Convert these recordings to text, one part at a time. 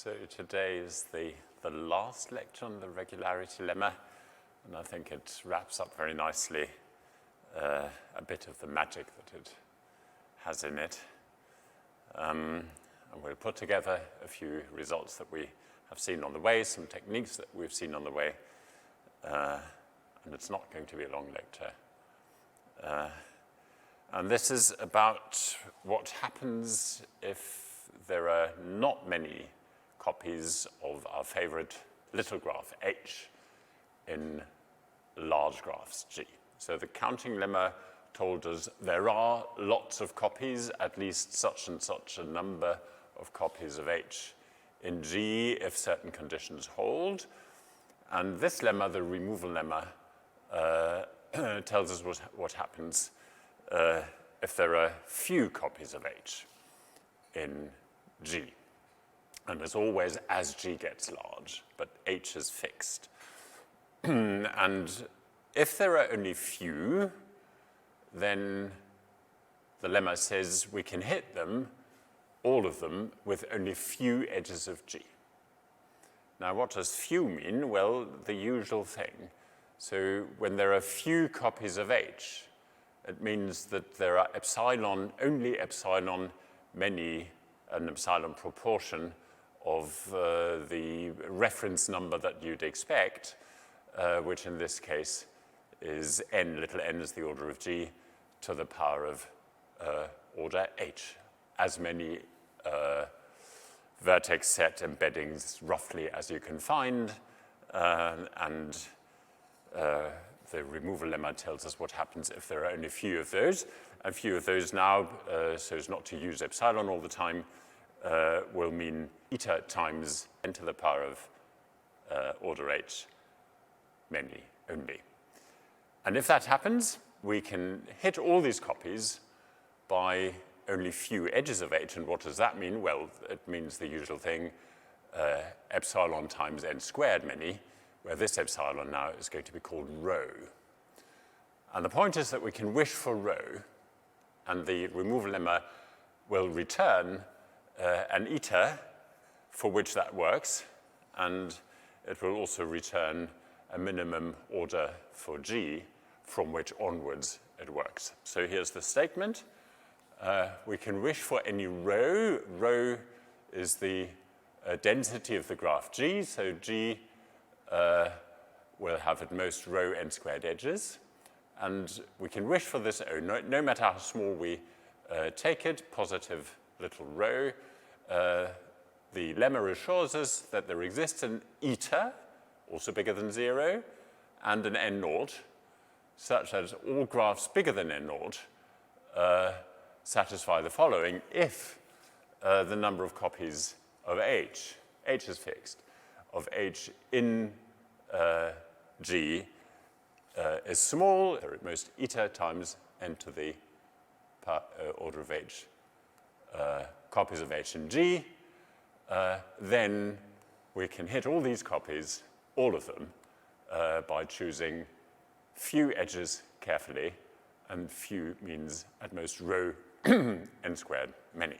So today is the last lecture on the regularity lemma, and I think it wraps up very nicely a bit of the magic that it has in it. And we'll put together a few results that we have seen on the way, some techniques that we've seen on the way, and it's not going to be a long lecture. And this is about what happens if there are not many copies of our favorite little graph H in large graphs G. So the counting lemma told us there are lots of copies, at least such and such a number of copies of H in G if certain conditions hold. And this lemma, the removal lemma, tells us what happens if there are few copies of H in G. And as always, as G gets large, but H is fixed. And if there are only few, then the lemma says we can hit them, all of them, with only few edges of G. Now, what does few mean? Well, the usual thing. So when there are few copies of H, it means that there are epsilon, only epsilon, many, an epsilon proportion of the reference number that you'd expect, which in this case is n, little n is the order of G, to the power of order H. As many vertex set embeddings roughly as you can find, and the removal lemma tells us what happens if there are only few of those. And few of those now, so as not to use epsilon all the time, will mean eta times n to the power of order H, many only. And if that happens, we can hit all these copies by only few edges of H. And what does that mean? Well, it means the usual thing, epsilon times n squared many, where this epsilon now is going to be called rho. And the point is that we can wish for rho, and the removal lemma will return an eta for which that works, and it will also return a minimum order for G from which onwards it works. So here's the statement. We can wish for any rho. Rho is the density of the graph G, so G will have at most rho n squared edges. And we can wish for this O, no matter how small we take it, positive little rho. The lemma assures us that there exists an eta, also bigger than 0, and an n naught, such that all graphs bigger than n naught satisfy the following if the number of copies of H is fixed, of H in G is small, or at most eta times n to the order of H copies of H in G, then we can hit all these copies, all of them, by choosing few edges carefully, and few means at most rho n squared many.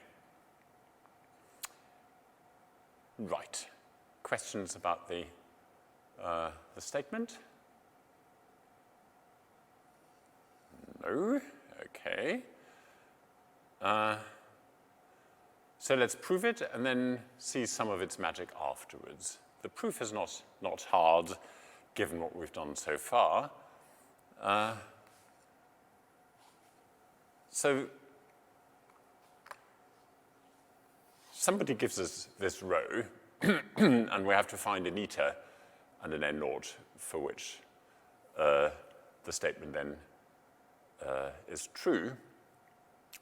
Right. Questions about the statement? No? Okay. So let's prove it and then see some of its magic afterwards. The proof is not hard, given what we've done so far. So somebody gives us this rho, and we have to find an eta and an n naught for which the statement then is true.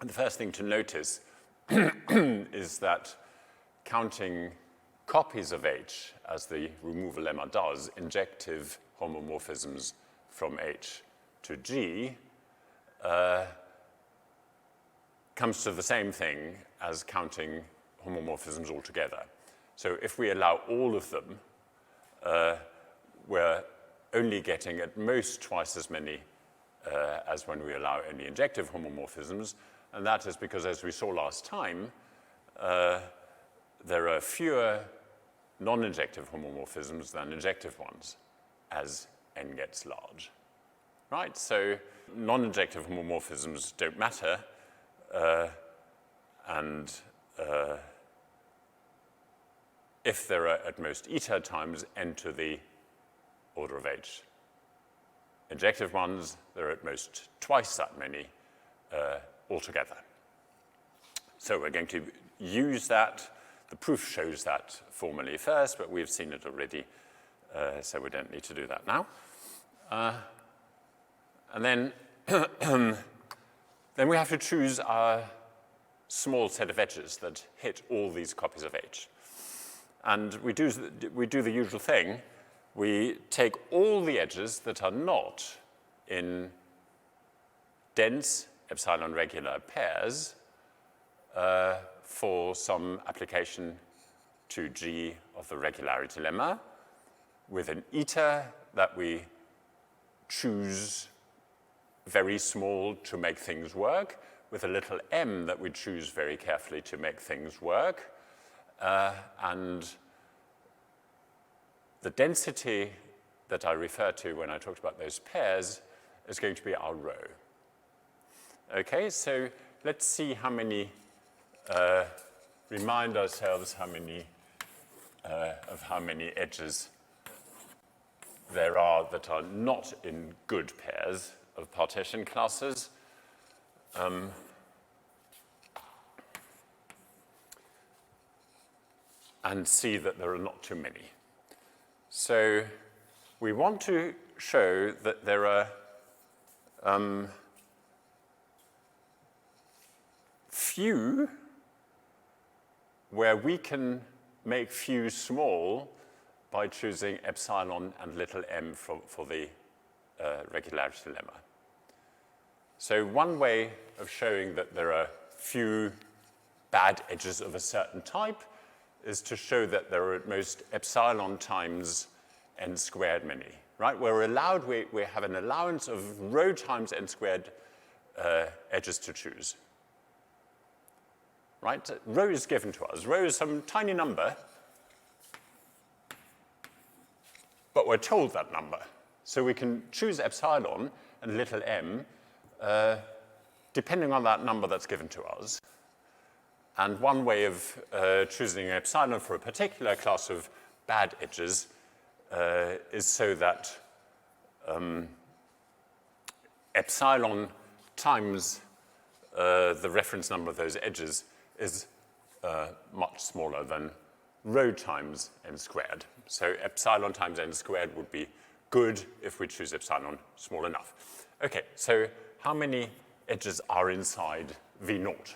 And the first thing to notice is that counting copies of H, as the removal lemma does, injective homomorphisms from H to G, comes to the same thing as counting homomorphisms altogether. So if we allow all of them, we're only getting at most twice as many as when we allow only injective homomorphisms, and that is because, as we saw last time, there are fewer non-injective homomorphisms than injective ones as n gets large. Right? So non-injective homomorphisms don't matter, and if there are at most eta times n to the order of h. Injective ones, there are at most twice that many altogether. So we're going to use that. The proof shows that formally first, but we've seen it already, so we don't need to do that now. And then, then we have to choose our small set of edges that hit all these copies of h. And we do the usual thing. We take all the edges that are not in dense epsilon regular pairs for some application to G of the regularity lemma with an eta that we choose very small to make things work, with a little m that we choose very carefully to make things work, and the density that I referred to when I talked about those pairs is going to be our rho. Okay, so let's see how many, remind ourselves how many, of how many edges there are that are not in good pairs of partition classes. And see that there are not too many. So we want to show that there are few where we can make few small by choosing epsilon and little m for the regularity lemma. So one way of showing that there are few bad edges of a certain type is to show that there are at most epsilon times n squared many, right? We're allowed, we have an allowance of rho times n squared edges to choose, right? Rho is given to us. Rho is some tiny number, but we're told that number. So we can choose epsilon and little m depending on that number that's given to us. And one way of choosing epsilon for a particular class of bad edges is so that epsilon times the reference number of those edges is much smaller than rho times n squared. So epsilon times n squared would be good if we choose epsilon small enough. Okay, so how many edges are inside V naught?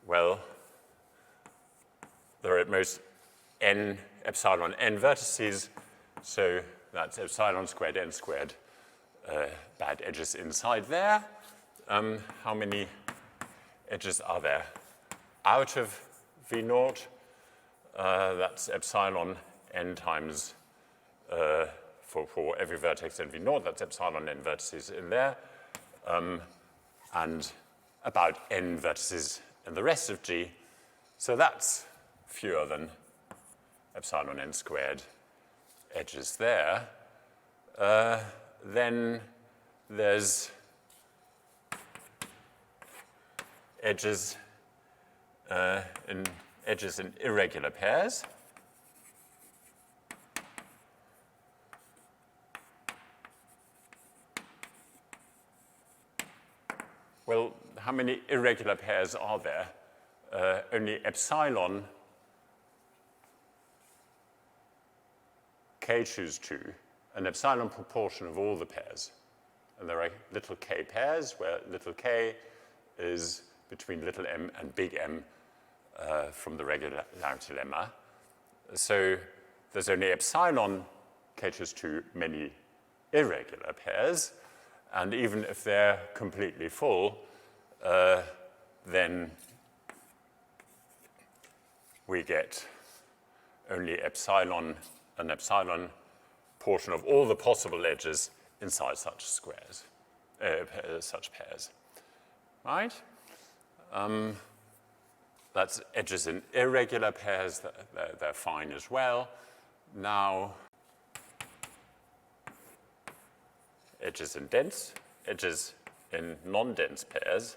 Well, there are at most n epsilon n vertices, so that's epsilon squared n squared bad edges inside there. How many edges are there out of V naught? That's epsilon n times, for every vertex in V naught, that's epsilon n vertices in there, and about n vertices in the rest of G. So that's fewer than epsilon n squared edges there. Then there's edges in irregular pairs. Well, how many irregular pairs are there? Only epsilon k choose 2, an epsilon proportion of all the pairs. And there are little k pairs where little k is between little m and big M from the regularity lemma. So there's only epsilon k choose 2 many irregular pairs. And even if they're completely full, then we get only epsilon, an epsilon portion of all the possible edges inside such squares, such pairs, right? That's edges in irregular pairs, they're fine as well. Now, edges in dense, edges in non-dense pairs.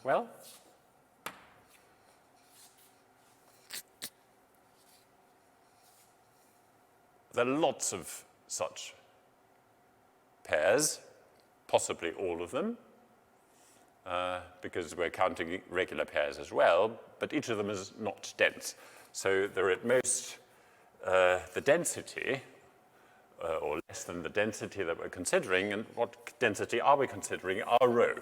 Well, there are lots of such pairs, possibly all of them, because we're counting regular pairs as well, but each of them is not dense. So they're at most the density, or less than the density that we're considering. And what density are we considering? Our row.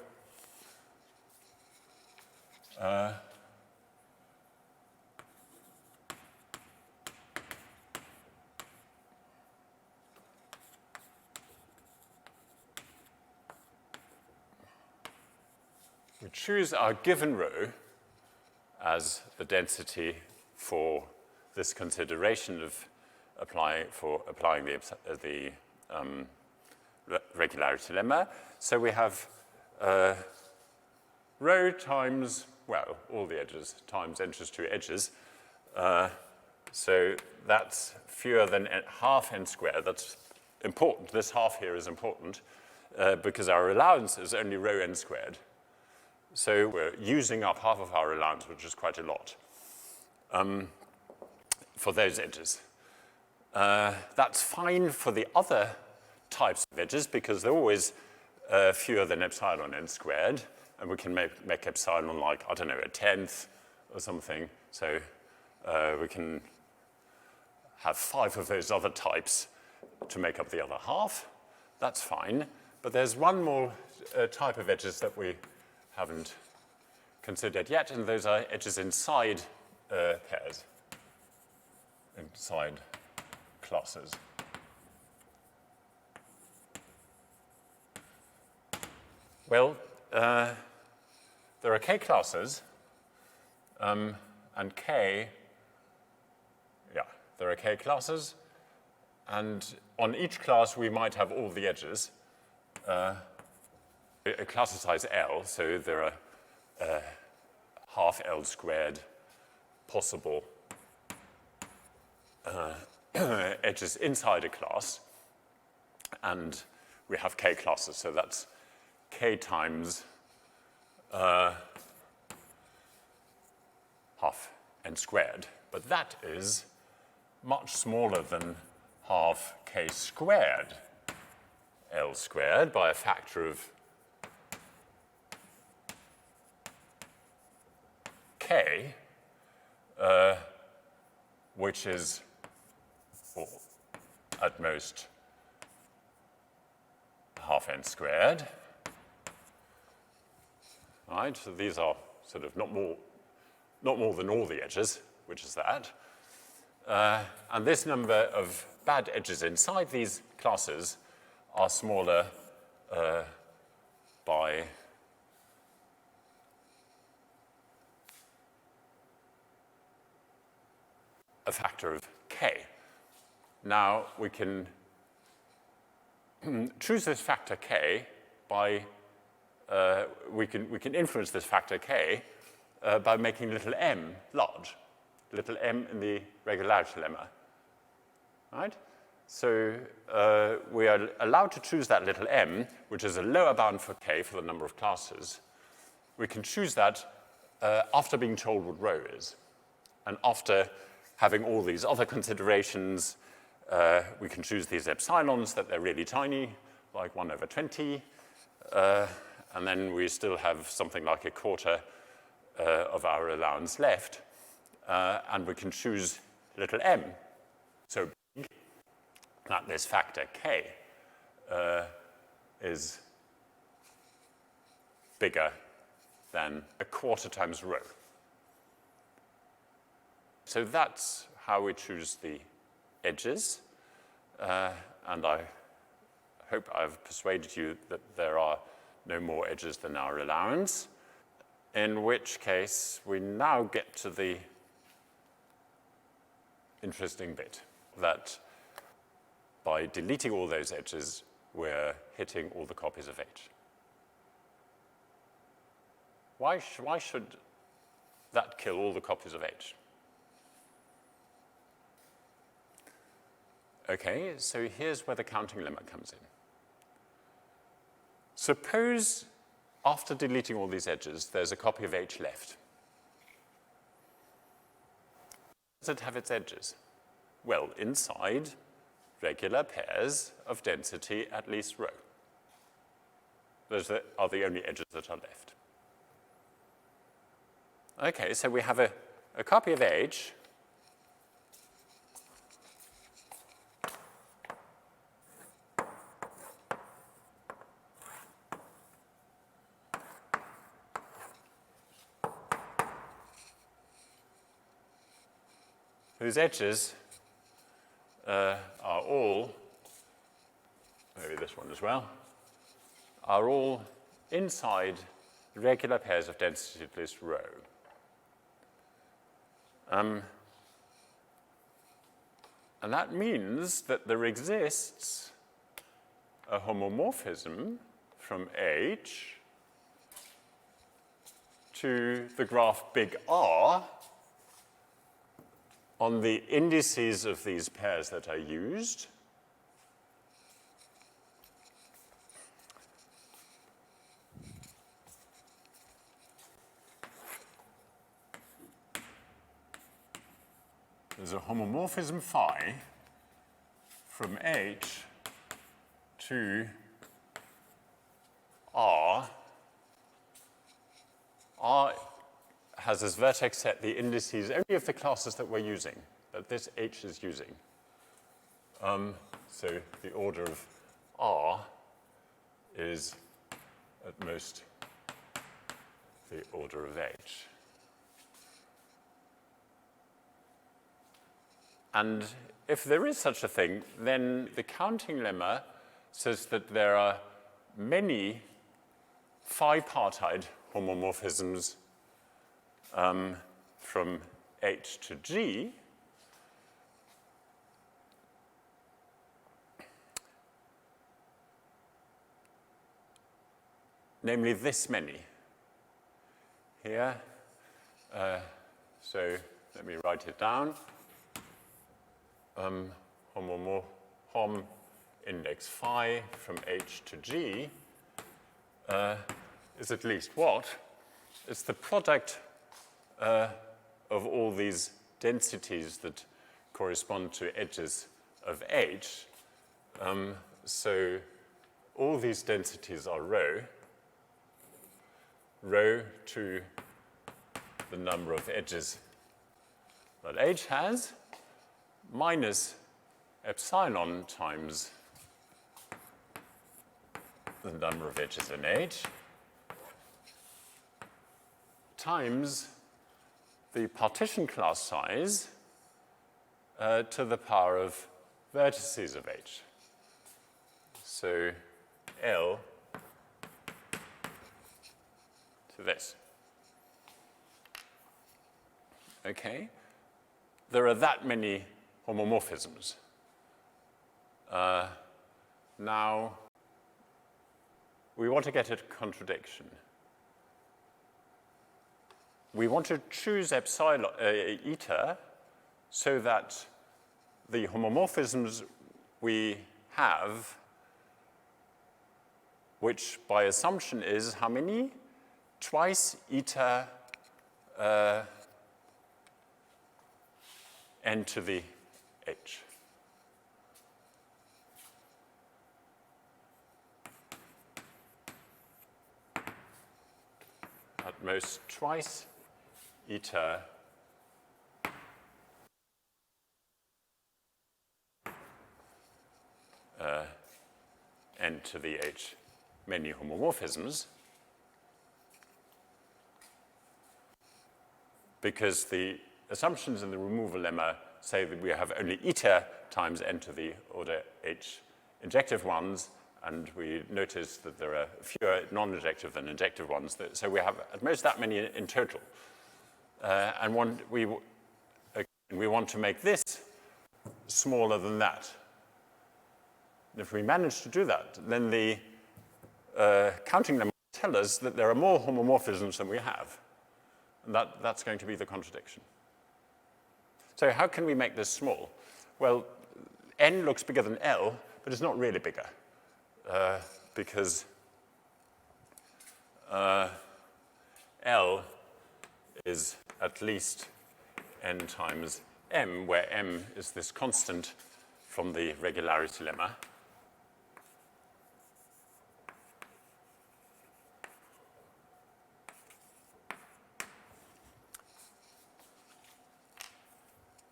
We choose our given row as the density for this consideration of applying the regularity lemma. So we have row times, well, all the edges times n-2 edges. So that's fewer than half n squared. That's important. This half here is important because our allowance is only row n squared. So we're using up half of our allowance, which is quite a lot, for those edges. That's fine for the other types of edges because they're always fewer than epsilon n squared, and we can make epsilon like, I don't know, 1/10 or something. So we can have 5 of those other types to make up the other half. That's fine. But there's one more type of edges that we haven't considered yet, and those are edges inside pairs, inside classes. Well, there are k classes, and k, there are k classes, and on each class we might have all the edges. A class of size L, so there are half L squared possible edges inside a class, and we have k classes, so that's k times half n squared. But that is much smaller than half k squared L squared by a factor of k, which is at most half n squared. Right, so these are sort of not more than all the edges, which is that. And this number of bad edges inside these classes are smaller by a factor of k. Now, we can choose this factor k by, we can influence this factor k by making little m large, little m in the regularity lemma, right? So we are allowed to choose that little m, which is a lower bound for k for the number of classes. We can choose that after being told what row is, and after having all these other considerations, we can choose these epsilons that they're really tiny, like 1/20, and then we still have something like 1/4 of our allowance left, and we can choose little m so big that this factor k is bigger than 1/4 times rho. So that's how we choose the edges, and I hope I've persuaded you that there are no more edges than our allowance, in which case we now get to the interesting bit, that by deleting all those edges, we're hitting all the copies of H. Why should that kill all the copies of H? Okay, so here's where the counting lemma comes in. Suppose after deleting all these edges, there's a copy of H left. Does it have its edges? Well, inside regular pairs of density at least rho. Those are the only edges that are left. Okay, so we have a copy of H whose edges are all, maybe this one as well, are all inside regular pairs of density at least rho. And that means that there exists a homomorphism from H to the graph big R on the indices of these pairs that are used. There's a homomorphism phi from H to R. R has as vertex set the indices only of the classes that we're using, that this H is using. So the order of R is at most the order of H. And if there is such a thing, then the counting lemma says that there are many phi-partite homomorphisms from H to G, namely this many. Here, so let me write it down. Hom index phi from H to G is at least what? It's the product of all these densities that correspond to edges of H. So all these densities are rho to the number of edges that H has, minus epsilon times the number of edges in H, times the partition class size to the power of vertices of H. So L to this. Okay? There are that many homomorphisms. Now, we want to get at contradiction. We want to choose epsilon, eta, so that the homomorphisms we have, which by assumption is how many? Twice eta n to the h. At most twice eta n to the h many homomorphisms, because the assumptions in the removal lemma say that we have only eta times n to the order h injective ones, and we notice that there are fewer non-injective than injective ones. So we have at most that many in total. And we want to make this smaller than that. If we manage to do that, then the counting lemma will tell us that there are more homomorphisms than we have. And that's going to be the contradiction. So how can we make this small? Well, n looks bigger than L, but it's not really bigger because L is at least n times m, where m is this constant from the regularity lemma.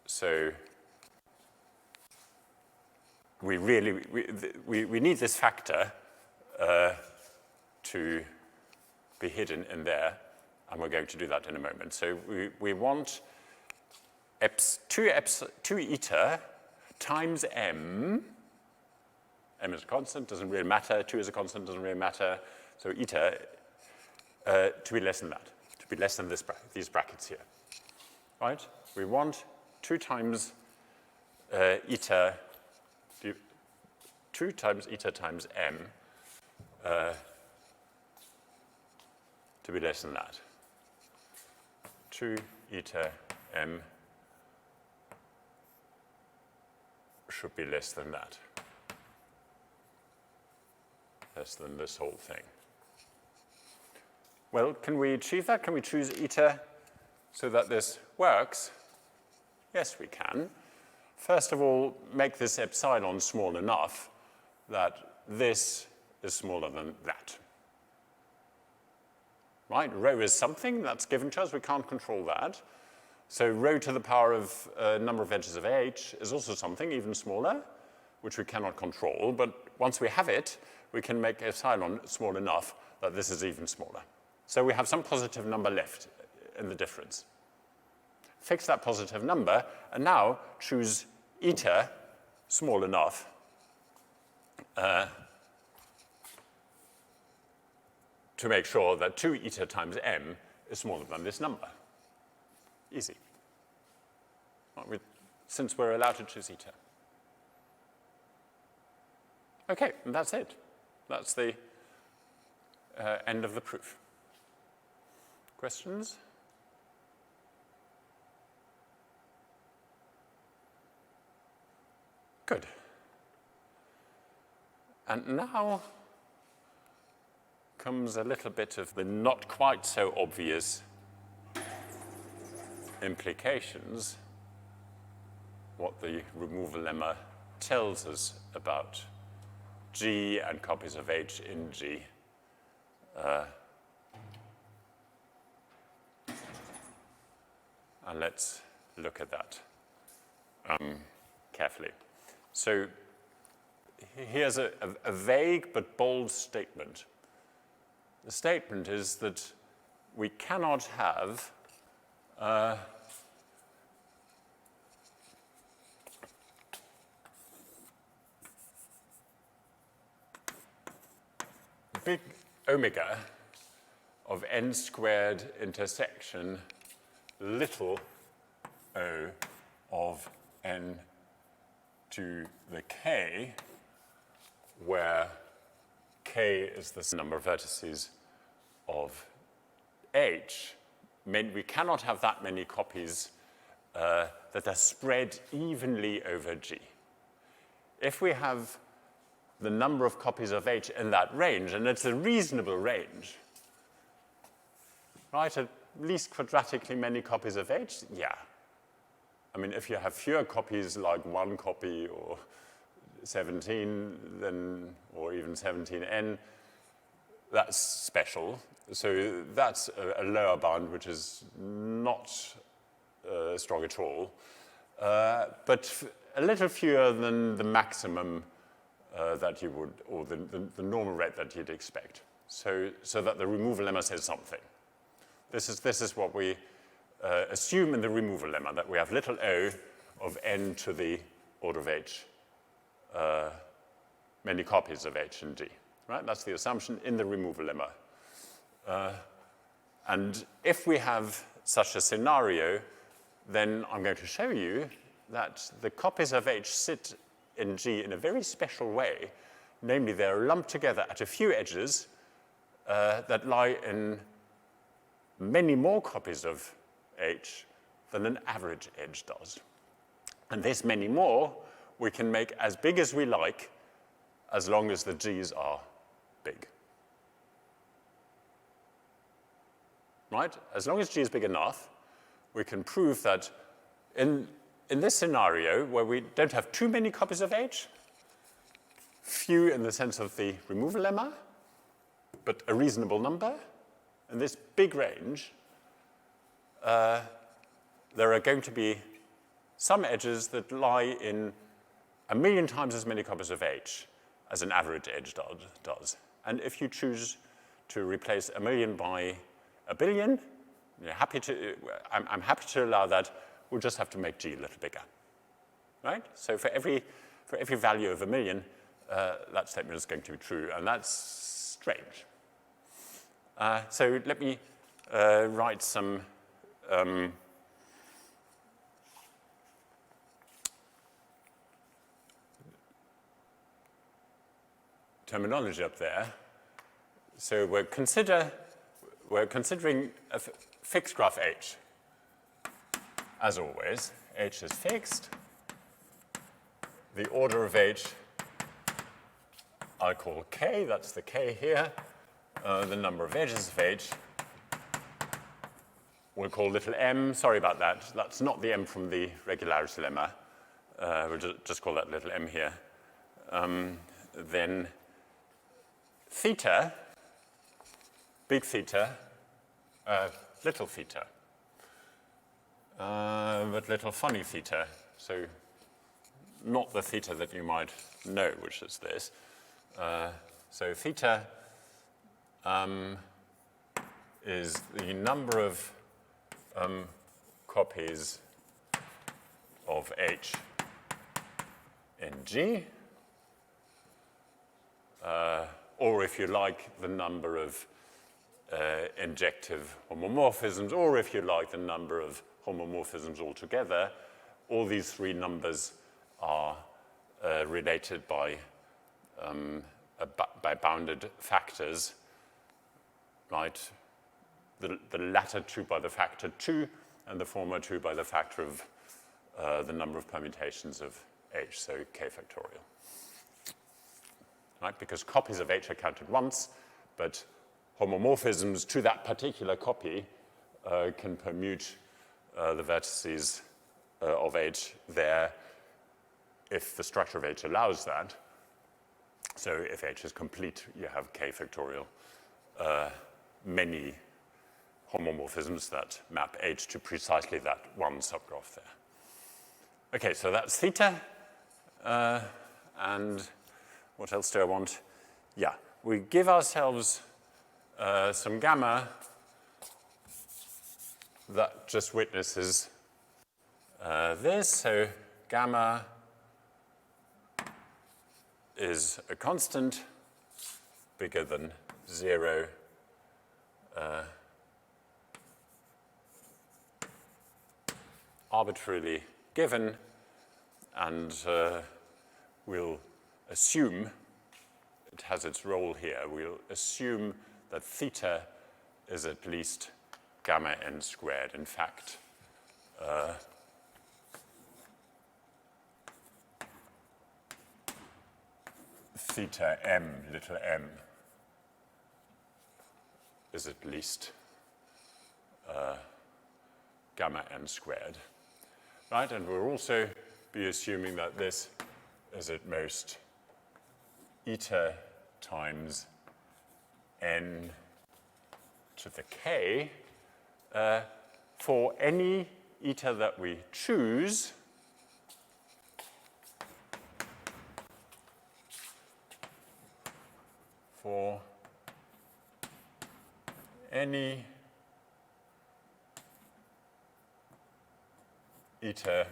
So we need this factor to be hidden in there, and we're going to do that in a moment. So we want 2 eta times m. M is a constant, doesn't really matter. 2 is a constant, doesn't really matter. So eta to be less than that, to be less than these brackets here, right? We want 2 times eta, 2 times eta times m to be less than that. 2 eta m should be less than that. Less than this whole thing. Well, can we achieve that? Can we choose eta so that this works? Yes, we can. First of all, make this epsilon small enough that this is smaller than that. Right? Rho is something that's given to us. We can't control that. So rho to the power of number of edges of H is also something even smaller, which we cannot control. But once we have it, we can make epsilon small enough that this is even smaller. So we have some positive number left in the difference. Fix that positive number, and now choose eta small enough to make sure that 2 eta times m is smaller than this number. Easy. Since we're allowed to choose eta. Okay, and that's it. That's the end of the proof. Questions? Good. And now comes a little bit of the not quite so obvious implications, what the removal lemma tells us about G and copies of H in G. And let's look at that carefully. So here's a vague but bold statement. The statement is that we cannot have big omega of n squared intersection little o of n to the k, where k is the number of vertices of H, meant we cannot have that many copies that are spread evenly over G. If we have the number of copies of H in that range, and it's a reasonable range, right? At least quadratically many copies of H, yeah. I mean, if you have fewer copies, like 1 copy or 17, then, or even 17n, that's special. So that's a lower bound, which is not strong at all, but a little fewer than the maximum that you would, or the normal rate that you'd expect. So that the removal lemma says something. This is what we assume in the removal lemma, that we have little o of n to the order of H, many copies of H and G, right? That's the assumption in the removal lemma. And if we have such a scenario, then I'm going to show you that the copies of H sit in G in a very special way. Namely, they're lumped together at a few edges that lie in many more copies of H than an average edge does. And this many more we can make as big as we like as long as the G's are big. Right? As long as G is big enough, we can prove that in this scenario where we don't have too many copies of H, few in the sense of the removal lemma, but a reasonable number, in this big range, there are going to be some edges that lie in 1,000,000 times as many copies of H as an average edge does. And if you choose to replace 1,000,000 by 1,000,000,000, I'm happy to allow that. We'll just have to make G a little bigger, right? So for every value of 1,000,000, that statement is going to be true, and that's strange. So let me write some terminology up there. So we're considering a fixed graph H. As always, H is fixed. The order of H I call K, that's the K here. The number of edges of H we'll call little m. Sorry about that. That's not the m from the regularity lemma. We'll just call that little m here. Then theta, big theta, little theta, but little funny theta. So not the theta that you might know, which is this. So theta is the number of copies of H in G, or if you like, the number of injective homomorphisms, or if you like, the number of homomorphisms altogether. All these three numbers are related by bounded factors, right? The latter two by the factor 2, and the former two by the factor of the number of permutations of H, so k factorial. Right? Because copies of H are counted once, but homomorphisms to that particular copy can permute the vertices of H there if the structure of H allows that. So if H is complete, you have k factorial many homomorphisms that map H to precisely that one subgraph there. Okay, so that's theta. And what else do I want? Yeah, we give ourselves some gamma that just witnesses this. So gamma is a constant bigger than 0 arbitrarily given, and we'll assume, it has its role here, we'll assume that theta is at least gamma n squared. In fact, theta m, little m, is at least gamma n squared. Right, and we'll also be assuming that this is at most eta times n to the k for any eta that we choose for any eta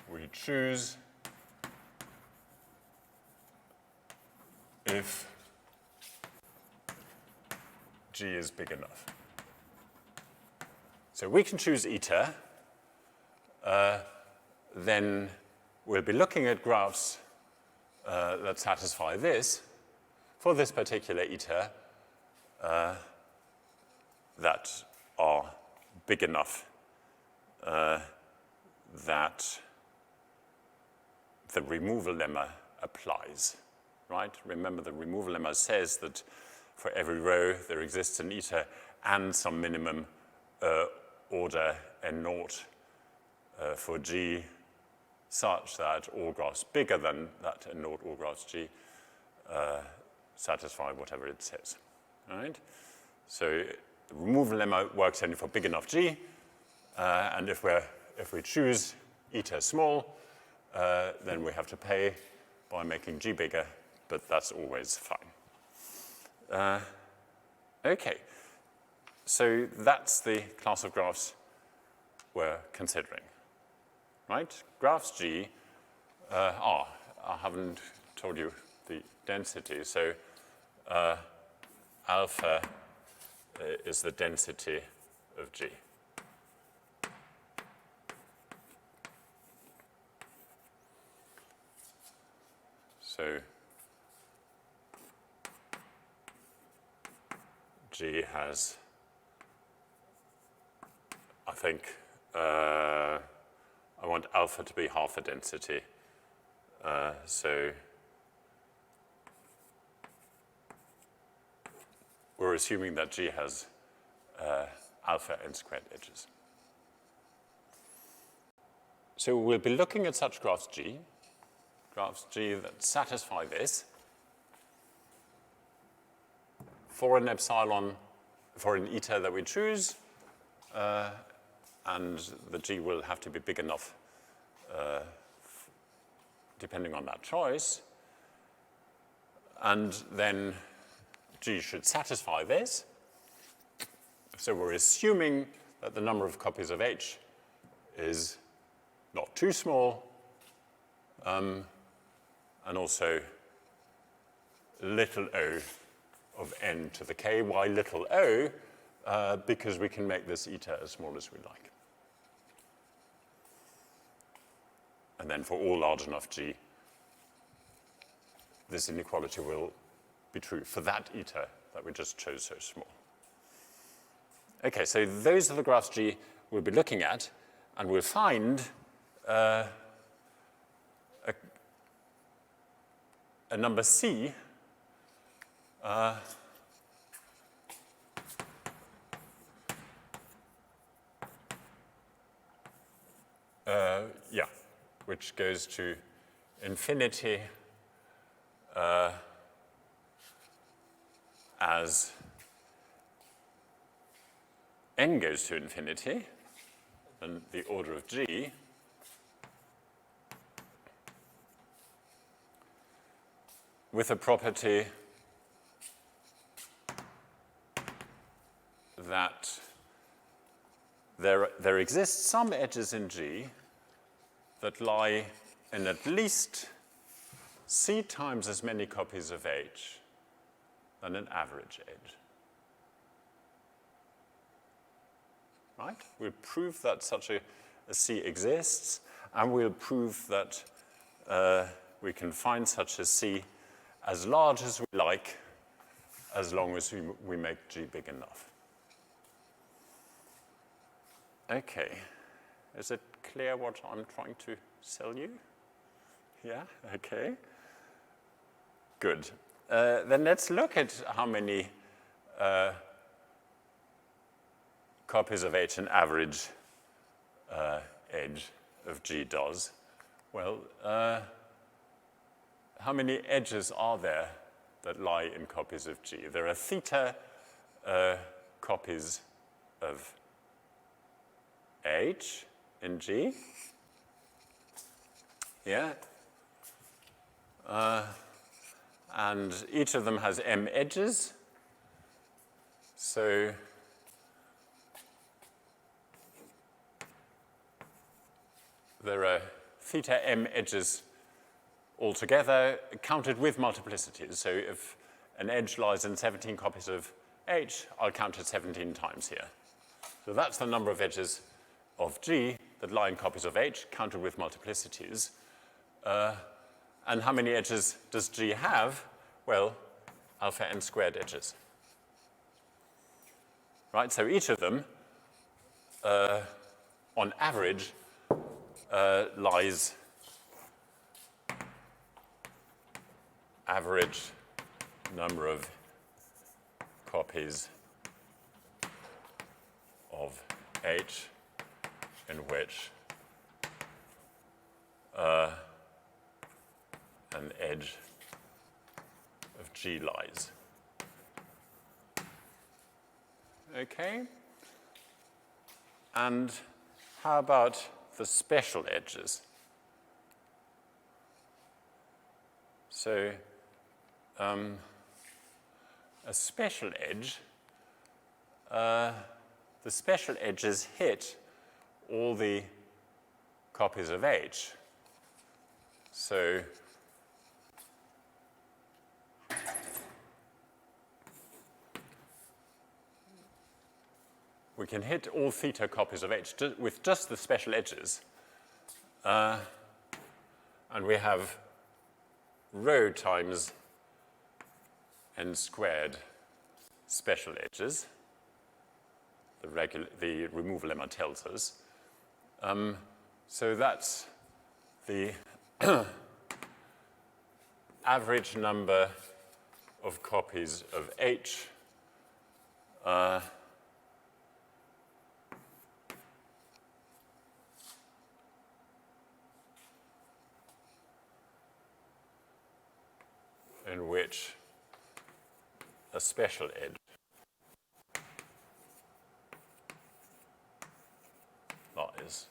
we choose if G is big enough. So we can choose eta, then we'll be looking at graphs that satisfy this for this particular eta that are big enough that the removal lemma applies, right? Remember, the removal lemma says that for every row there exists an eta and some minimum order n0 for G such that all graphs bigger than that n0 all graphs G satisfy whatever it says, right? So the removal lemma works only for big enough G, and if we choose eta small, then we have to pay by making G bigger, but that's always fine. Okay, so that's the class of graphs we're considering, right? Graphs G are, I haven't told you the density, so alpha is the density of G. So G has, I think, I want alpha to be half a density. So we're assuming that G has alpha n squared edges. So we'll be looking at such graphs G that satisfy this for an epsilon, for an eta that we choose, and the G will have to be big enough depending on that choice. And then G should satisfy this. So we're assuming that the number of copies of H is not too small, and also little o of n to the k. Why little o? Because we can make this eta as small as we like. And then for all large enough G, this inequality will be true for that eta that we just chose so small. Okay, so those are the graphs G we'll be looking at, and we'll find a number C which goes to infinity as n goes to infinity, and the order of G with a property that there exist some edges in G that lie in at least C times as many copies of H than an average edge. Right? We'll prove that such a C exists, and we'll prove that we can find such a C as large as we like, as long as we make G big enough. Okay, is it clear what I'm trying to sell you? Yeah, okay. Good. Then let's look at how many copies of H an average edge of G does. Well, how many edges are there that lie in copies of G? There are theta copies of H in G. Yeah. And each of them has m edges. So there are theta m edges altogether, counted with multiplicities. So if an edge lies in 17 copies of H, I'll count it 17 times here. So that's the number of edges of G that lie in copies of H, counted with multiplicities. And how many edges does G have? Well, alpha n squared edges. Right, so each of them, on average, lies average number of copies of H in which an edge of G lies. Okay? And how about the special edges? So a special edge, the special edges hit all the copies of H. So we can hit all theta copies of H with just the special edges. And we have rho times n squared special edges. The removal lemma tells us. So that's the average number of copies of H in which a special edge lies.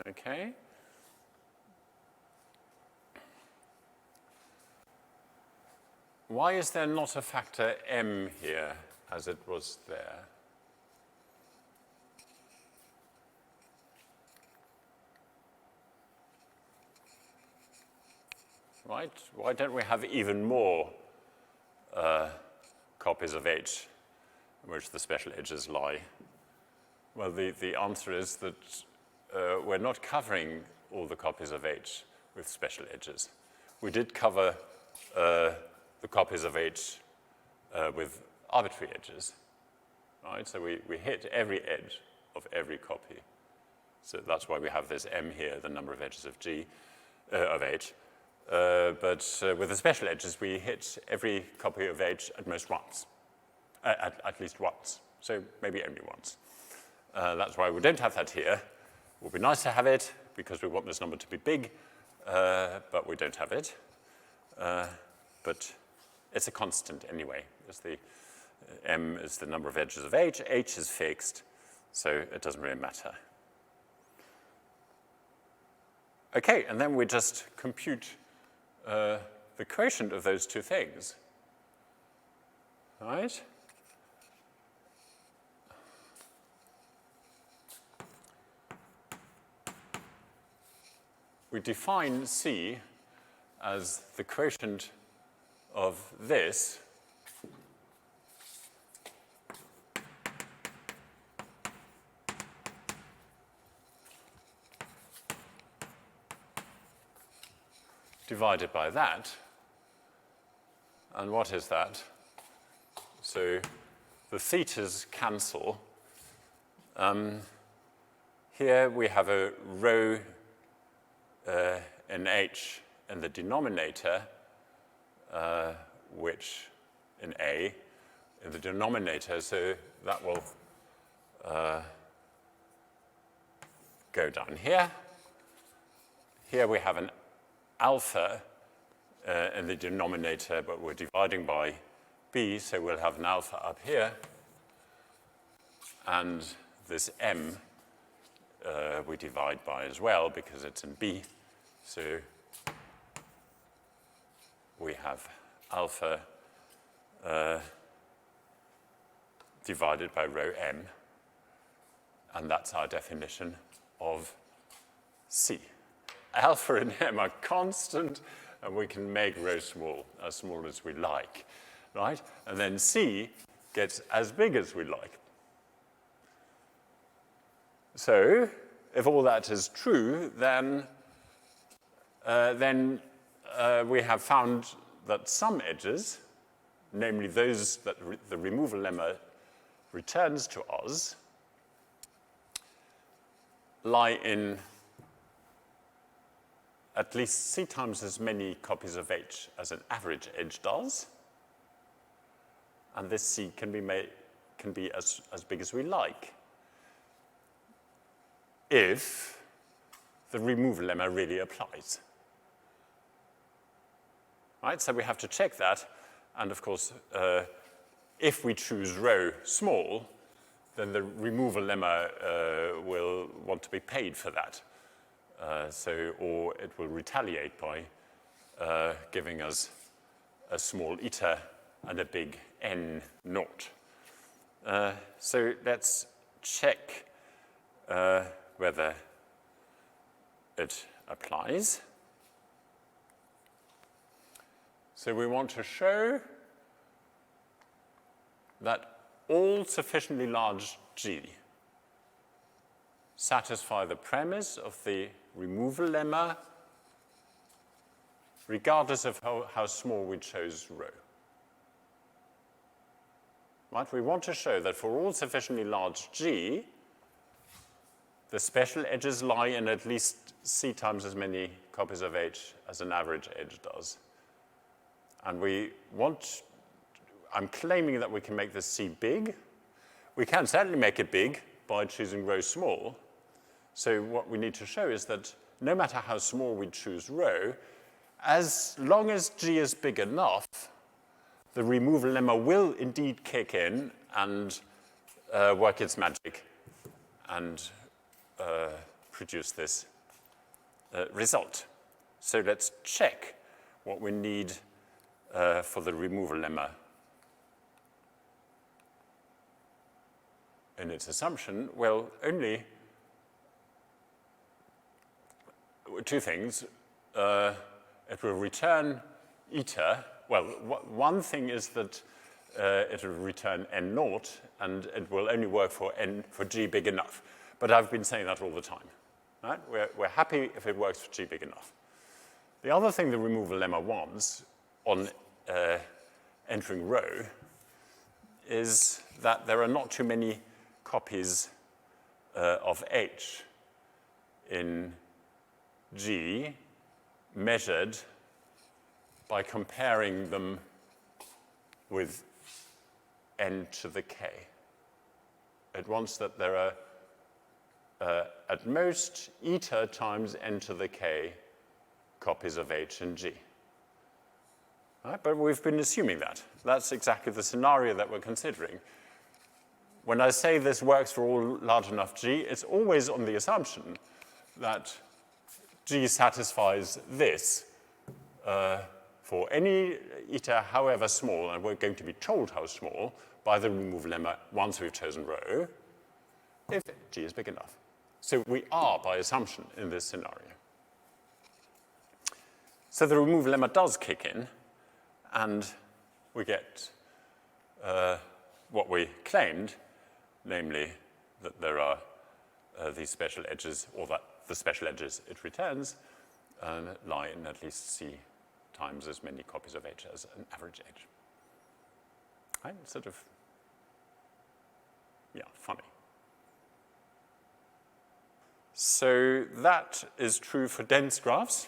Okay. Why is there not a factor m here as it was there? Right? Why don't we have even more copies of H in which the special edges lie? Well, the answer is that we're not covering all the copies of H with special edges. We did cover the copies of H with arbitrary edges, right? So we hit every edge of every copy. So that's why we have this m here, the number of edges of G, of H. But with the special edges, we hit every copy of H at most once, at least once, so maybe only once. That's why we don't have that here. It would be nice to have it, because we want this number to be big, but we don't have it. But it's a constant anyway. It's the m is the number of edges of H. H is fixed, so it doesn't really matter. Okay, and then we just compute the quotient of those two things, right? We define C as the quotient of this divided by that. And what is that? So the thetas cancel. Here we have a rho in H in the denominator, which in A, in the denominator, so that will go down here. Here we have an alpha in the denominator, but we're dividing by b, so we'll have an alpha up here. And this m we divide by as well, because it's in b. So we have alpha divided by rho m, and that's our definition of C. Alpha and m are constant, and we can make rho small as we like. right? And then C gets as big as we like. So if all that is true, then we have found that some edges, namely those that the removal lemma returns to us, lie in at least C times as many copies of H as an average edge does. And this C can be as big as we like if the removal lemma really applies. Right, so we have to check that. And of course, if we choose rho small, then the removal lemma will want to be paid for that. Or it will retaliate by giving us a small eta and a big n naught. So let's check whether it applies. So we want to show that all sufficiently large G satisfy the premise of the removal lemma regardless of how small we chose rho. Right? We want to show that for all sufficiently large G, the special edges lie in at least C times as many copies of H as an average edge does. And I'm claiming that we can make this C big. We can certainly make it big by choosing rho small. So what we need to show is that no matter how small we choose rho, as long as G is big enough, the removal lemma will indeed kick in and work its magic and produce this result. So let's check what we need for the removal lemma in its assumption. Well, only two things. It will return eta. Well, one thing is that it will return n naught, and it will only work for G big enough. But I've been saying that all the time. Right? We're happy if it works for G big enough. The other thing the removal lemma wants on entering rho is that there are not too many copies of H in G measured by comparing them with n to the k. It wants that there are at most eta times n to the k copies of H in G. Right? But we've been assuming that. That's exactly the scenario that we're considering. When I say this works for all large enough G, it's always on the assumption that G satisfies this for any eta however small, and we're going to be told how small by the removal lemma once we've chosen rho, if G is big enough. So we are, by assumption, in this scenario. So the removal lemma does kick in, and we get what we claimed, namely that there are these special edges, or that the special edges it returns lie in at least C times as many copies of H as an average edge. Right? Sort of, yeah, funny. So that is true for dense graphs.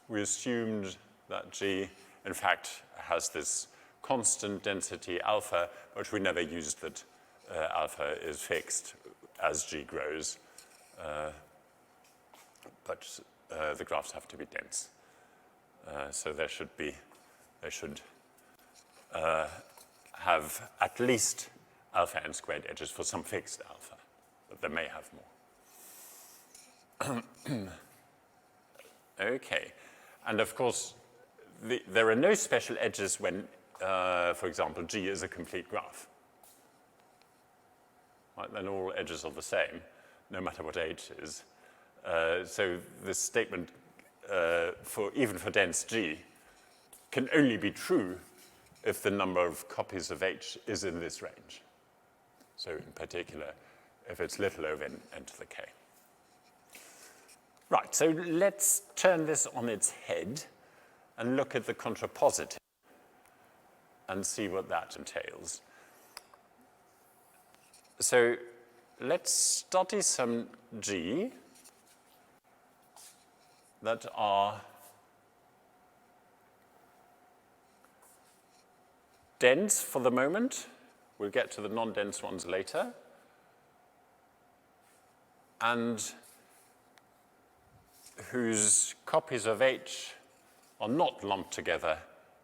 We assumed that G, in fact, has this constant density alpha, but we never used that alpha is fixed as G grows. But the graphs have to be dense. So they should have at least alpha n squared edges for some fixed alpha, but they may have more. Okay, and of course, there are no special edges when, for example, G is a complete graph. Right, then all edges are the same, no matter what H is. So this statement, even for dense G, can only be true if the number of copies of H is in this range. So in particular, if it's little over n to the k. Right, so let's turn this on its head and look at the contrapositive and see what that entails. So let's study some G that are dense for the moment. We'll get to the non-dense ones later. And whose copies of H are not lumped together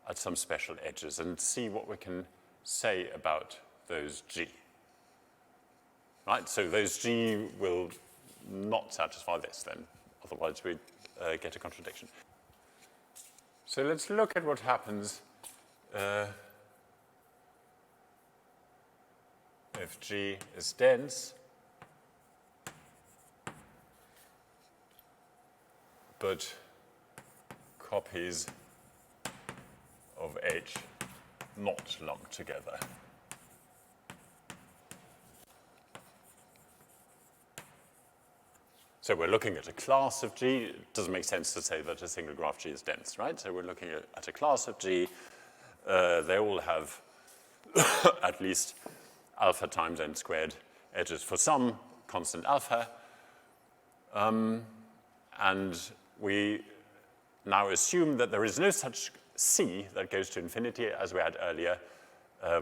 at some special edges, and see what we can say about those G. Right, so those G will not satisfy this then, otherwise we'd get a contradiction. So let's look at what happens if G is dense, but copies of H not lumped together. So we're looking at a class of G. It doesn't make sense to say that a single graph G is dense, right? So we're looking at a class of G. They all have at least alpha times n squared edges for some constant alpha. And we now assume that there is no such C that goes to infinity as we had earlier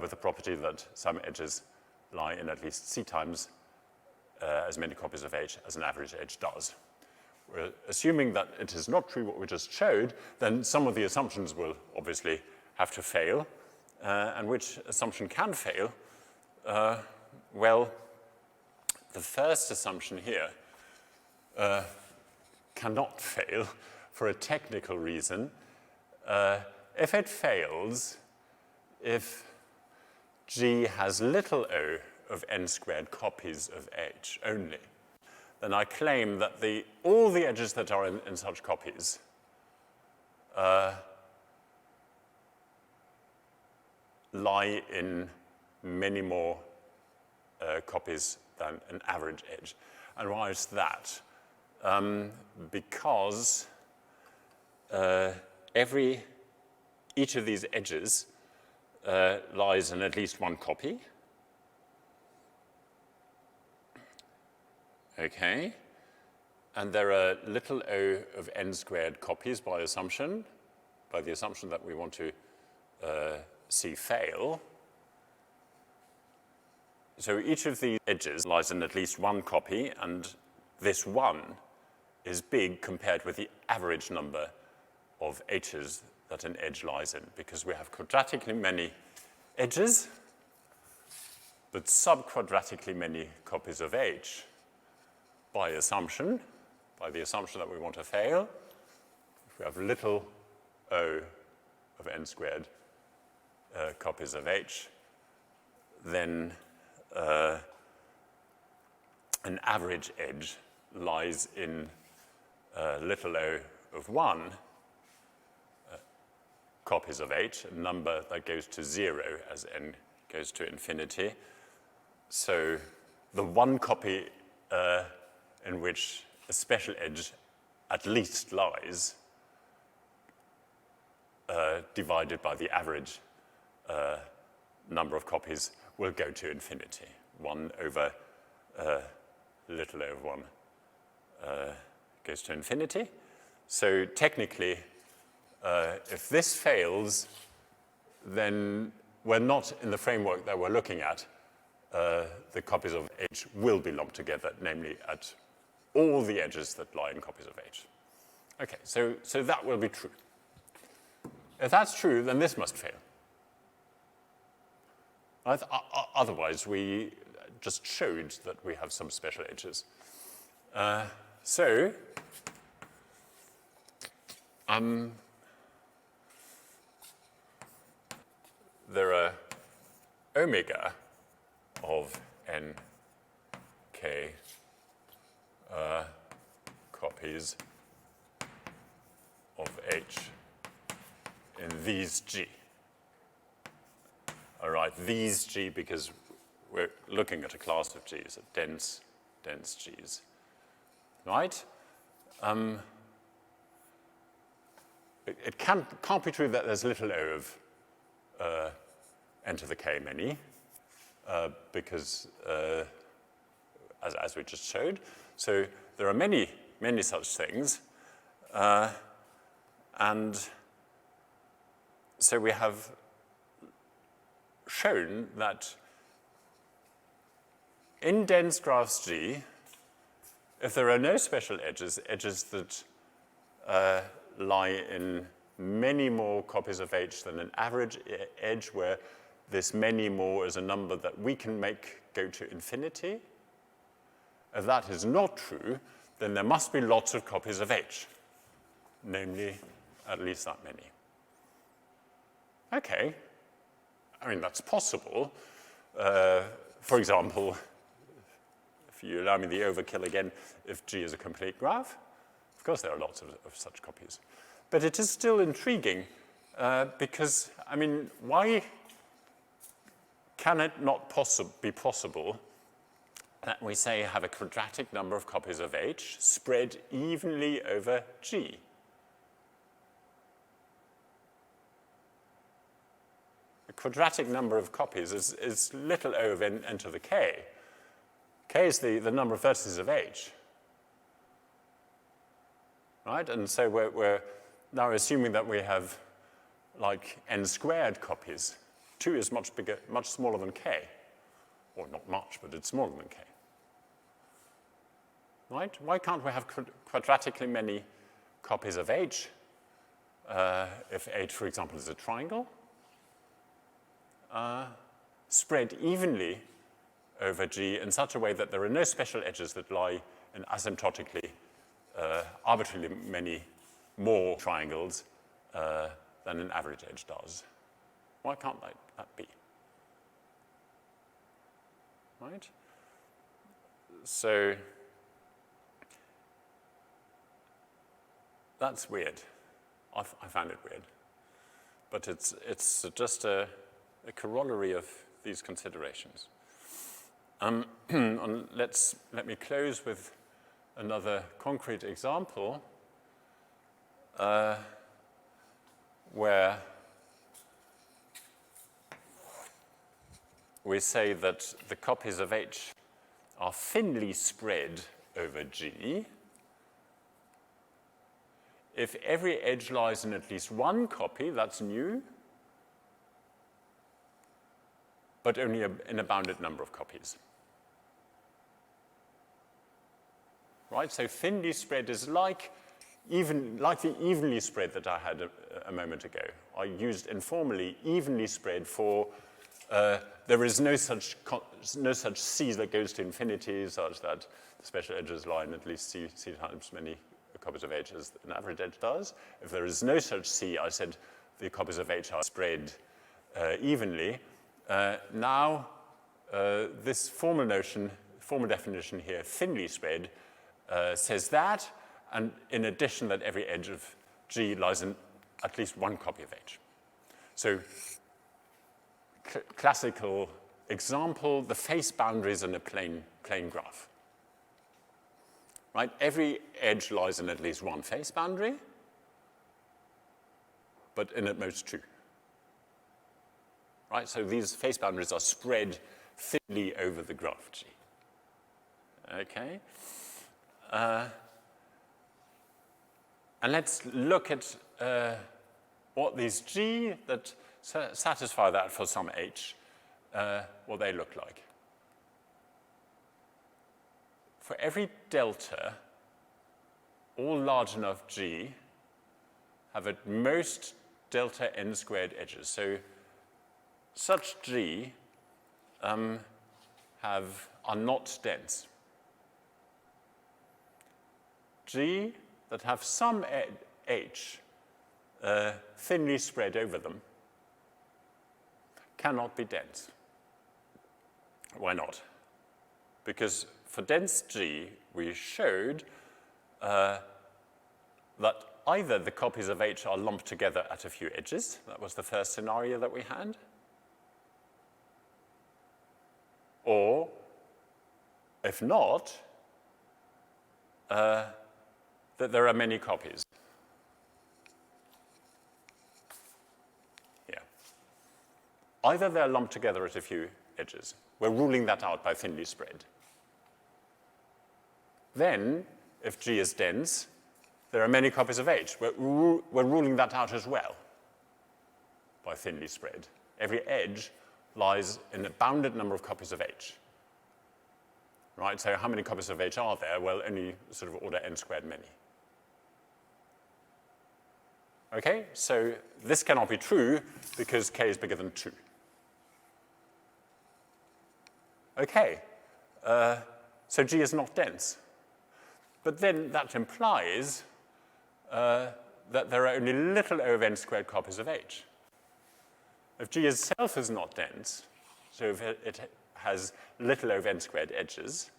with the property that some edges lie in at least C times as many copies of H as an average edge does. We're assuming that it is not true what we just showed, then some of the assumptions will obviously have to fail. And which assumption can fail? Well, the first assumption here cannot fail for a technical reason. If it fails, if G has little o of n squared copies of H only, then I claim that all the edges that are in such copies lie in many more copies than an average edge. And why is that? Because each of these edges lies in at least one copy. Okay. And there are little o of n squared copies by the assumption that we want to see fail. So each of the edges lies in at least one copy, and this one is big compared with the average number of H's that an edge lies in, because we have quadratically many edges, but subquadratically many copies of H by the assumption that we want to fail. If we have little o of n squared copies of H, then an average edge lies in little o of 1 copies of H, a number that goes to 0 as n goes to infinity. So the one copy in which a special edge at least lies divided by the average number of copies will go to infinity. 1 over little o of 1 goes to infinity. So technically, if this fails, then we're not in the framework that we're looking at. The copies of H will be lumped together, namely at all the edges that lie in copies of H. Okay, so that will be true. If that's true, then this must fail. Otherwise, we just showed that we have some special edges. There are omega of n k copies of H in these G. All right, these G, because we're looking at a class of G's, dense G's, right? It can't be true that there's little o of n to the k many, because as we just showed, so there are many such things, and so we have shown that in dense graphs G, if there are no special edges that lie in many more copies of H than an average edge, where this many more is a number that we can make go to infinity, if that is not true, then there must be lots of copies of H, namely at least that many. Okay, I mean, that's possible. For example, if you allow me the overkill again, if G is a complete graph, of course there are lots of such copies. But it is still intriguing because, I mean, why can it not be possible that we say have a quadratic number of copies of H spread evenly over G? A quadratic number of copies is little o of n to the k. K is the number of vertices of H. Right? And so we're now assuming that we have like n squared copies. 2 is much bigger, much smaller than k. Or not much, but it's smaller than k. Right? Why can't we have quadratically many copies of H if H, for example, is a triangle? Spread evenly over G in such a way that there are no special edges that lie in asymptotically arbitrarily many more triangles than an average edge does. Why can't that be? Right? So that's weird. I found it weird. But it's just a corollary of these considerations. Let me close with another concrete example where we say that the copies of H are thinly spread over G if every edge lies in at least one copy, that's new, but only in a bounded number of copies. Right, so thinly spread is like the evenly spread that I had a moment ago. I used informally evenly spread for there is no such C that goes to infinity such that the special edges lie in at least C times many copies of H as an average edge does. If there is no such C, I said the copies of H are spread evenly. Now, this formal definition here, thinly spread, says that, and in addition that every edge of G lies in at least one copy of H. So, classical example, the face boundaries in a plane graph. Right? Every edge lies in at least one face boundary, but in at most two. Right? So these face boundaries are spread thinly over the graph G. Okay? And let's look at what these G that satisfy that for some H, what they look like. For every delta, all large enough G have at most delta n squared edges. So such G are not dense. G that have some H thinly spread over them cannot be dense. Why not? Because for dense G, we showed that either the copies of H are lumped together at a few edges. That was the first scenario that we had. Or, if not, that there are many copies. Here. Either they're lumped together at a few edges. We're ruling that out by thinly spread. Then, if G is dense, there are many copies of H. We're ruling that out as well by thinly spread. Every edge lies in a bounded number of copies of H. Right, so how many copies of H are there? Well, only sort of order n squared many. Okay, so this cannot be true because k is bigger than 2. Okay, so G is not dense. But then that implies that there are only little over n squared copies of H. If G itself is not dense, so if it has little over n squared edges,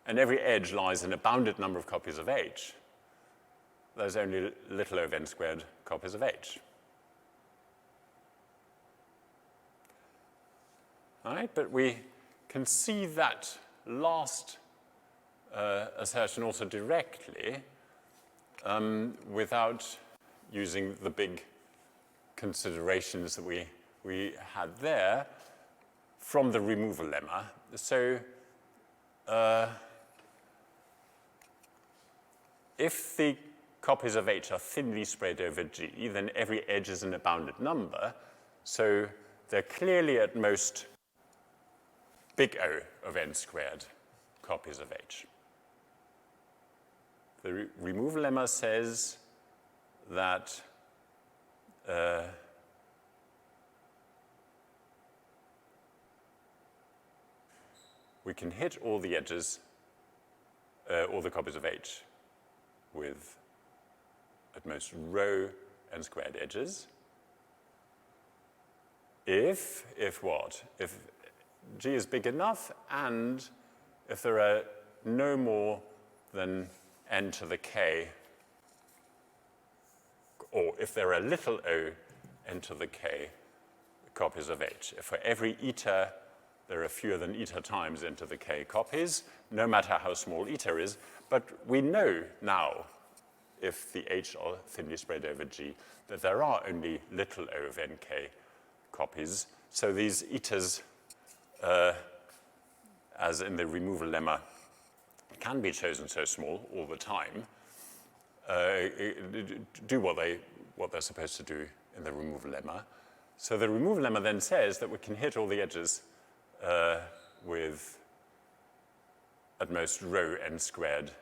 and every edge lies in a bounded number of copies of H, there's only little over n squared copies of H. All right, but we can see that last assertion also directly without using the big considerations that we had there from the removal lemma. So if the copies of H are thinly spread over G, then every edge is an bounded number. So they're clearly at most big O of n squared copies of H. The removal lemma says that we can hit all the edges, all the copies of H with at most rho n squared edges if what? If G is big enough and if there are no more than n to the k, or if there are little o n to the k copies of H. If for every eta there are fewer than eta times n to the k copies, no matter how small eta is, but we know now, if the H are thinly spread over G, that there are only little o of nk copies. So these etas, as in the removal lemma, can be chosen so small all the time, do what they're supposed to do in the removal lemma. So the removal lemma then says that we can hit all the edges with at most rho n squared,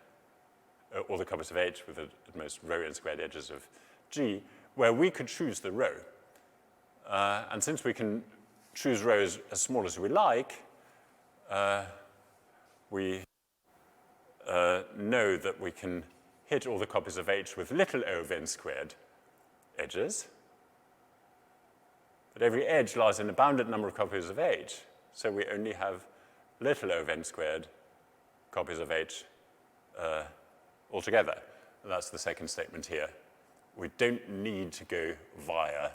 all the copies of H with at most rho n squared edges of G, where we could choose the rho. And since we can choose rhos as small as we like, we know that we can hit all the copies of H with little o of n squared edges. But every edge lies in a bounded number of copies of H, so we only have little o of n squared copies of H altogether. And that's the second statement here. We don't need to go via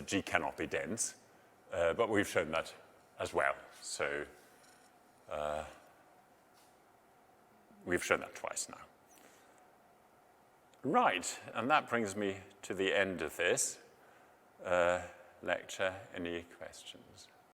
G cannot be dense, but we've shown that as well. So we've shown that twice now. Right, and that brings me to the end of this lecture. Any questions?